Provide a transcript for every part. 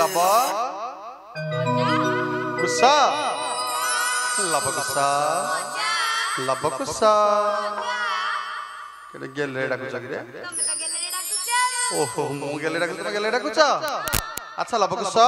लब कुसा लब कुसा लब कुसा केडे गेले डाकुछ रे ओहो मु गेले डाकुछ तुम गेले डाकुछ अच्छा लब कुसा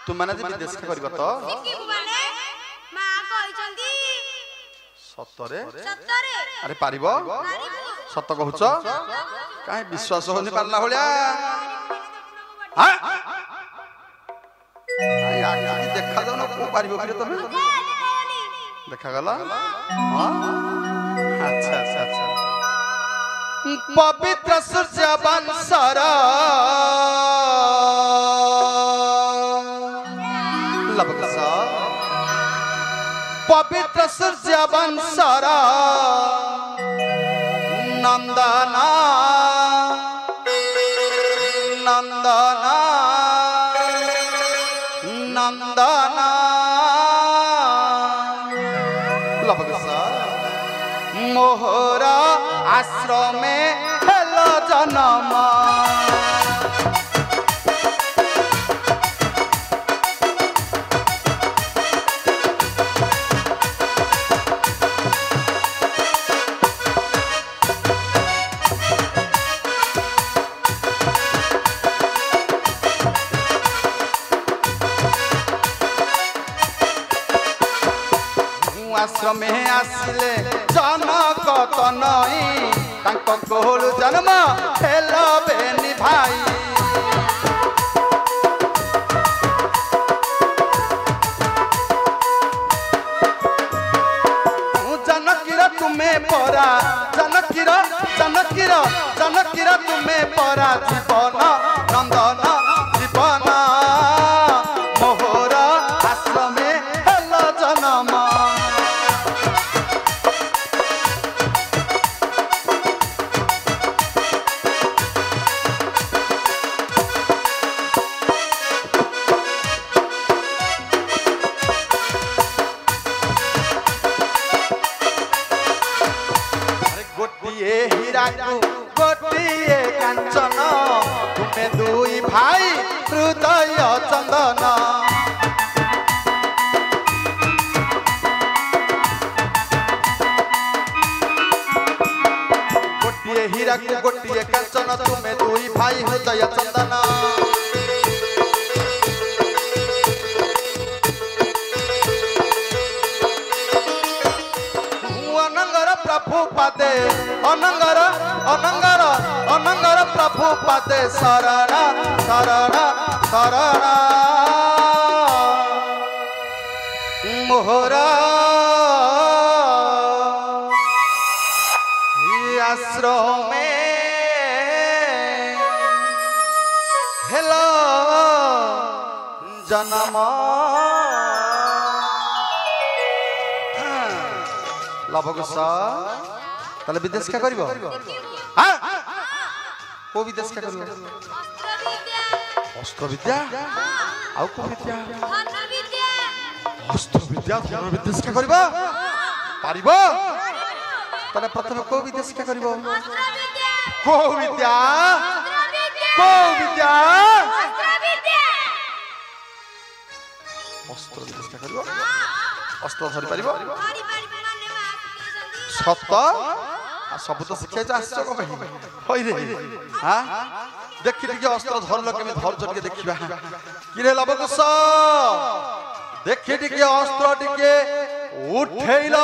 तुम माने जे विदेश के करबो तो सिकिबु माने मां कहिसंती सतरे सतरे अरे पारिबो सत कहूच काहे विश्वास होनी पारला होलिया हां आखि देखा दो ना को पारिबो कि तमे देखा गला हां अच्छा अच्छा अच्छा पवित्र सूर्य वंशरा लबकसा पवित्र सूर्य वंशरा नंदना नंदना नंदना लबकसा मोहरा आश्रमे हेलो जन्म आश्रमे आसिले जनक तनई तांको कोहलु जन्म हेलो बेनी भाई जनकीर तुम्हें परा जनकीर जनकीर जनकीर तुम्हें परा जीवन नंदन जीवन मोहर आश्रमे हेलो जन्म गोटिए कांचन तुम्हें दुई भाई हृदय चंदन गोटिए हीरा को गोटिए कांचन तुम्हें दुई भाई हृदय चंदन प्रभु पादे अनंगर अनंगर अनंगर प्रभु पादे शरण शरण शरण मोहरा आश्रमे हेलो जन्म लबकुसा ताले विदेश का करिवो हां को विदेश का करिवो अस्त्र विद्या आउ को विद्या धन विद्या अस्त्र विद्या धन विदेश का करिवो पारिबो ताले प्रथम को विदेश का करिवो अस्त्र विद्या को विद्या को विद्या अस्त्र विदेश का करिवो अस्त्र धरि पारिबो सत सब तो शिक्षा आश्चर्य को होई रे हां देखि देखि अस्त्र धरल केमे धर जटिके देखिबा किरे लबकुश देखि देखि अस्त्र टिके उठैल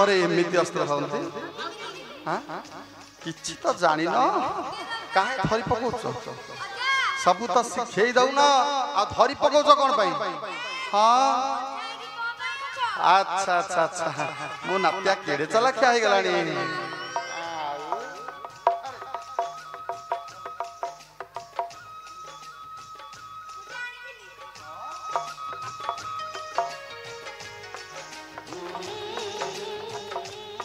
अरे एमिति अस्त्र धरनती हां किछि तो जानि न काहे धरि पकोछ सब तो शिखै दउ न आ धरि पकोछ कोन पई हाँ अच्छा अच्छा अच्छा मो नात्या केड़े चला क्या ही गलानी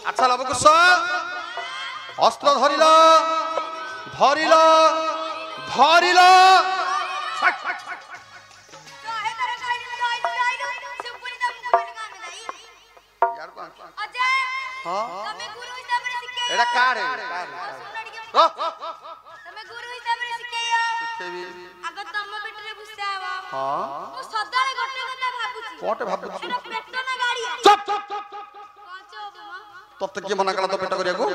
अच्छा लबकुश अस्त्र धरिल धरिल धरिल एड़ा कार है ତମେ ଗୁରୁ ହିସାବରେ ଶିଖେଇବ ଶିଖେଇବି ଆଗ ତମ ପେଟରେ ଭୁସା ହବ ହଁ ମୁଁ ସଦାବେଳେ ଗୋଟେ କଥା ଭାବୁଛି କଣଟେ ଭାବୁଛୁ ଏଟା ପେଟ ନା ଗାଡିଆ ଚୁପ କଞ୍ଚ ହବ ମ ତତେ କିଏ ମନା କଲା ତ ପେଟ କରିବାକୁ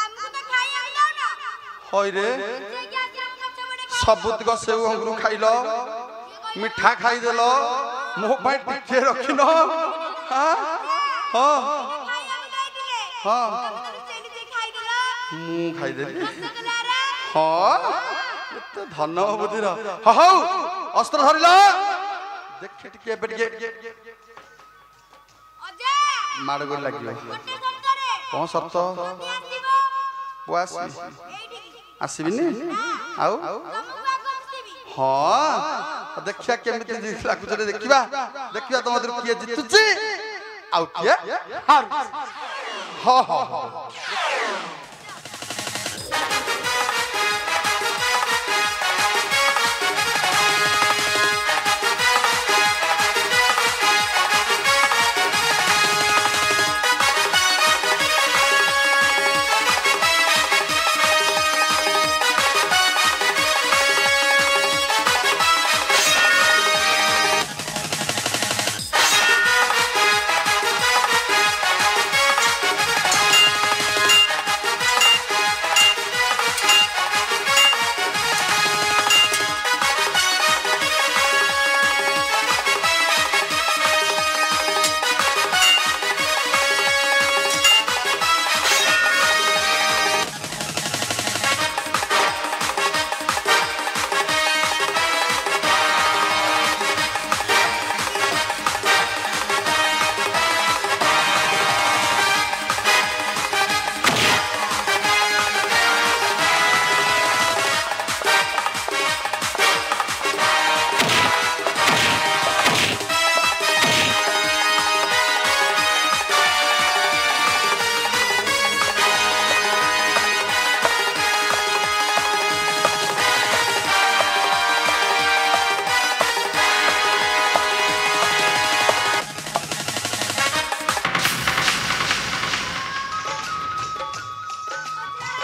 ଆମକୁ ତ ଖାଇବାକୁ ଦଉନ ହଇରେ ସେ ଗ୍ୟାସ ଆମ ପଛ ପଟେ ସବୁତିକ ସେଉ ଅଙ୍ଗୁରୁ ଖାଇଲ ମିଠା ଖାଇଦେଲ ମୋ ପାଇଁ ଟିକେ ରଖିନ ହଁ ହଁ ଖାଇବାକୁ ଦେଇଥିଲେ ହଁ ତମେ ଚେଲି ଦେଇ ଖାଇଦେଲ ମୁଁ ଖାଇଦେଲି ରସଗୋଲାରେ ହଁ ଏତେ ଧନ ବୁଦ୍ଧିର ହଉ ଅସ୍ତ୍ର ଧରିଲ ଦେଖେ ଟିକେ ଏବେ ଟିକେ ଅଜା ମାଡ଼ କରି ଲାଗିବ ଗୋଟେ ସର୍ତ୍ତରେ କଣ ସର୍ତ୍ତ ଯଦି ଆସିବ ପୁଅ ଆସିବି ଏଇଠିକି ଆସିବିନି ଆଉ ତମକୁ ଆଗ ଆସିବି ହଁ ଦେଖିବା କେମିତି ଲାଗୁଛି ଦେଖିବା ଦେଖିବା ତମ ଭିତରୁ କିଏ ଜିତୁଛି ଆଉ କିଏ ହାରୁଛି ହଁ ହଁ ହଁ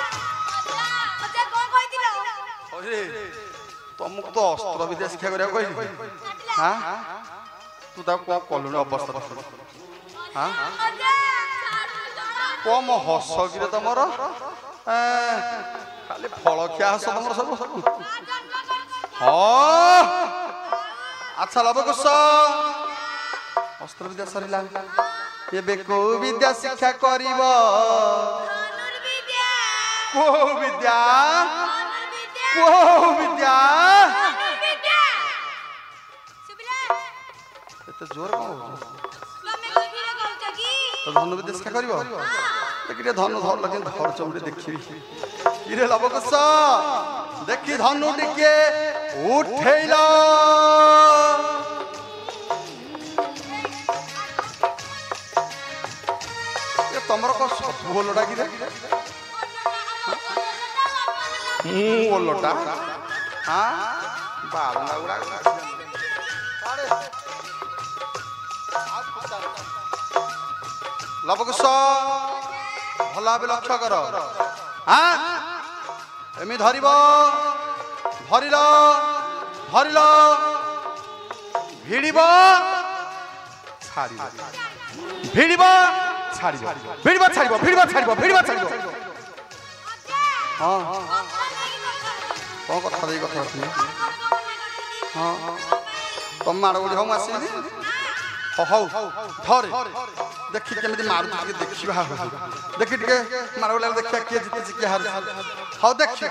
ଅଜା କଣ କହିଥିଲ ତମକୁ ତ ଅସ୍ତ୍ର ବିଦ୍ୟା ଶିକ୍ଷା କରିବାକୁ କହିଲି ହଁ ତୁ ତାକୁ କଣ କଲୁଣି ଅବସ୍ଥା ଦେଖୁନୁ ହଁ ଅଜା ଛାଡୁନି ଜଣା କମ ହସ କିରେ ତମର ଖାଲି ଫଳ ଖିଆ ହସ ତମର ସବୁ ହଁ ଆଚ୍ଛା ଲବକୁଶ ଅସ୍ତ୍ର ବିଦ୍ୟା ସରିଲା ଏବେ କୋଉ ବିଦ୍ୟା ଶିକ୍ଷା କରିବ ଧନୁର୍ବିଦ୍ୟା କୋଉ ବିଦ୍ୟା ଧନୁର୍ବିଦ୍ୟା କୋଉ ବିଦ୍ୟା ଧନୁର୍ବିଦ୍ୟା ଶୁଭିଲା ଏତେ ଜୋର କଣ ହଉଛି ତମେ ଧୀରେ କହୁଛ କି ତ ଧନୁ ବିଦ୍ୟା ଶିକ୍ଷା କରିବ ଦେଖି ଟିକେ ଧନୁ ଧର କେମିତି ଧରୁଛ ମୁଁ ଟିକେ ଦେଖିବି କିରେ ଲବକୁଶ ଦେଖି ଧନୁ ଟିକେ ଉଠେଇଲ ଏ ତମର କଣ ସବୁ ଓଲଟା କିରେ ମୁଁ ଓଲଟା ହଁ ବାଳୁଙ୍ଗା ଗୁଡାକ ଲବକୁଶ ଭଲ ଭାବେ ଲକ୍ଷ୍ୟ କର ହଁ ଏମିତି ଧରିବ ଧରିଲ ଧରିଲ ଭିଡ଼ିବ ଛାଡ଼ିବ ଭିଡ଼ିବ ଛାଡ଼ିବ ଭିଡ଼ିବ ଛାଡ଼ିବ ଭିଡ଼ିବ ଛାଡ଼ିବ ଭିଡ଼ିବ ଛାଡ଼ିବ ହଁ କଣ କଥା ଦେଇ କଥା ରଖିନି ହଁ ତମେ ମାଡ଼ ଗୋଡ଼ି ହଉ ମୁଁ ଆସିବିନି ହଉ ଧରେ ଦେଖି କେମିତି ମାରୁଛି ଟିକେ ଦେଖିବା ଦେଖି ଟିକେ ମାଡ଼ ଗୋଡ଼ି ଦେଖିବା କିଏ ଜିତୁଛି କିଏ ହାରୁଛି ହଉ ଦେଖିବା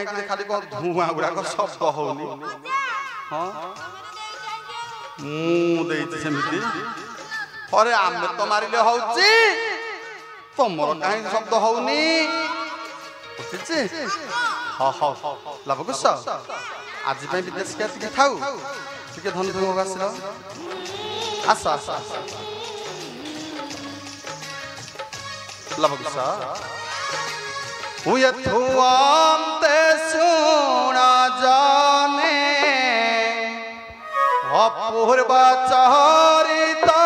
कहीं खाली कौन धुआं गुड़ाक शब्द होनी हाँ मुझे अरे आम तो मारे होची तुमर कहीं शब्द होनी हाँ हाँ लवकुश आज विदेश के थाऊ टे धन धुम आस आस आस लवकुश हुआमते सुना जाने अपूर्वा चरिता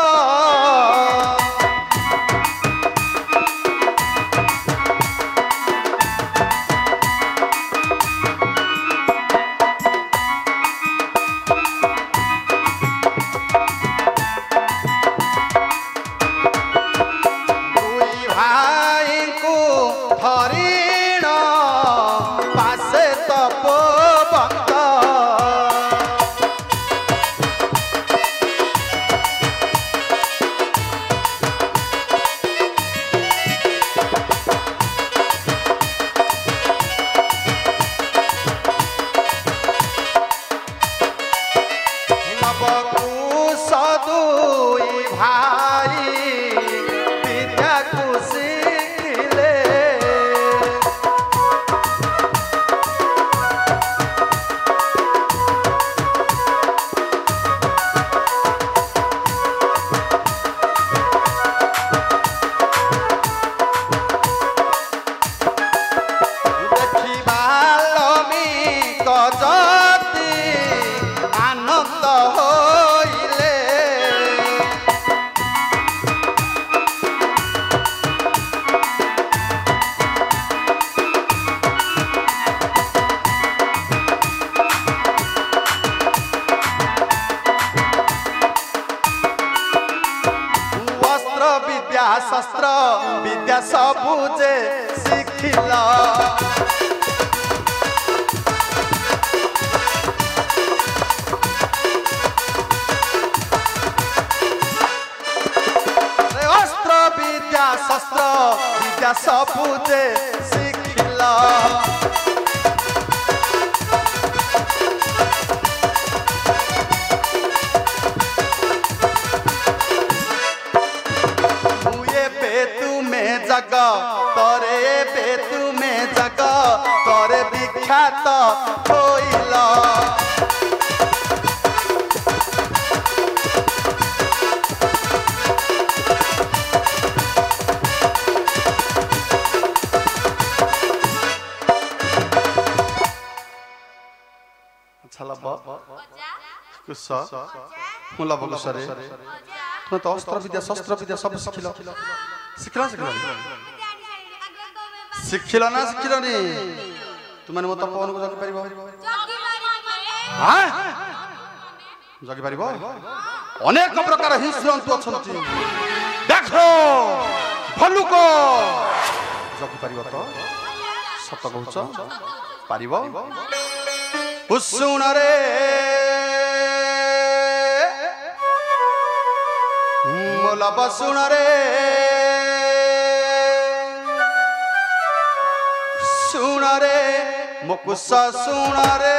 शस्त्र विद्या सबुजे शिखिला अस्त्र विद्या शस्त्र विद्या सबुजे शिखिला जग तोरे बेतु में जग तोरे विख्यात होइला अच्छा लबा कुछ मुला बगसरे तुम तो अस्त्र विद्या शस्त्र विद्या सब शिखिल शिखिल शिखिल ना शिखिल नी तुम मत पवन को जगी पारिबो हां जगी पारिबो अनेक प्रकार हिंसजंतु अछंती देखो भलुक जगी पारिबो तो सत कहउछ पारिबो उसुण रे मोला बसुण रे सुण रे मुकुसा सुण रे